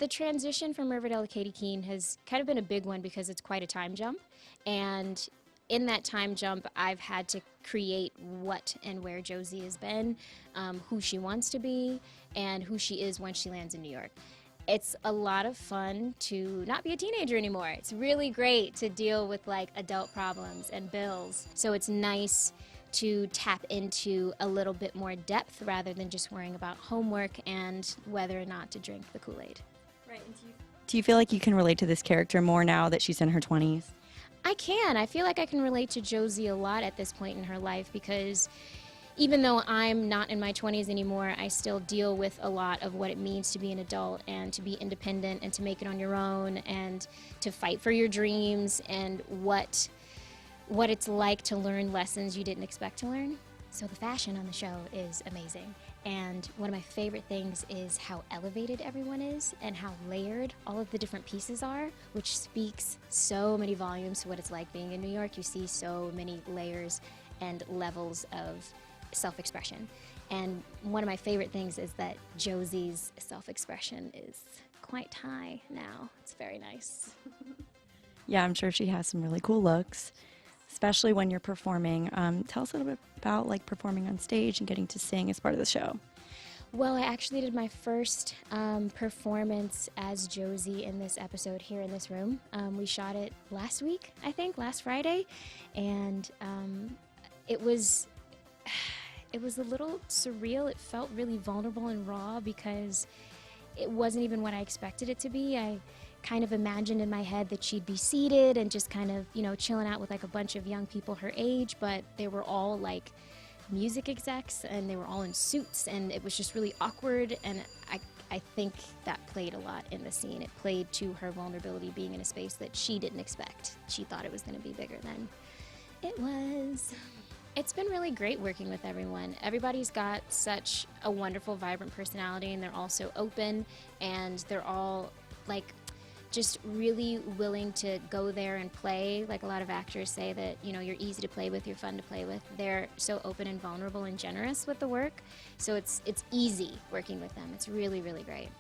The transition from Riverdale to Katy Keene has kind of been a big one because it's quite a time jump. And in that time jump, I've had to create what and where Josie has been, who she wants to be, and who she is when she lands in New York. It's a lot of fun to not be a teenager anymore. It's really great to deal with like adult problems and bills. So it's nice to tap into a little bit more depth rather than just worrying about homework and whether or not to drink the Kool-Aid. Right. And do you feel like you can relate to this character more now that she's in her 20s? I can. I feel like I can relate to Josie a lot at this point in her life because even though I'm not in my 20s anymore, I still deal with a lot of what it means to be an adult and to be independent and to make it on your own and to fight for your dreams and what it's like to learn lessons you didn't expect to learn. So the fashion on the show is amazing. And one of my favorite things is how elevated everyone is and how layered all of the different pieces are, which speaks so many volumes to what it's like being in New York. You see so many layers and levels of self-expression. And one of my favorite things is that Josie's self-expression is quite high now. It's very nice. Yeah, I'm sure she has some really cool looks, especially when you're performing. Tell us a little bit about like performing on stage and getting to sing as part of the show. Well, I actually did my first performance as Josie in this episode here in this room. We shot it last week, I think, last Friday, and it was a little surreal. It felt really vulnerable and raw because it wasn't even what I expected it to be. I kind of imagined in my head that she'd be seated and just kind of, chilling out with like a bunch of young people her age, but they were all like music execs and they were all in suits and it was just really awkward, and I think that played a lot in the scene. It played to her vulnerability being in a space that she didn't expect. She thought it was going to be bigger than it was. It's been really great working with everyone. Everybody's got such a wonderful, vibrant personality, and they're all so open, and they're all like just really willing to go there and play. Like a lot of actors say that, you're easy to play with, you're fun to play with. They're so open and vulnerable and generous with the work. So it's easy working with them. It's really, really great.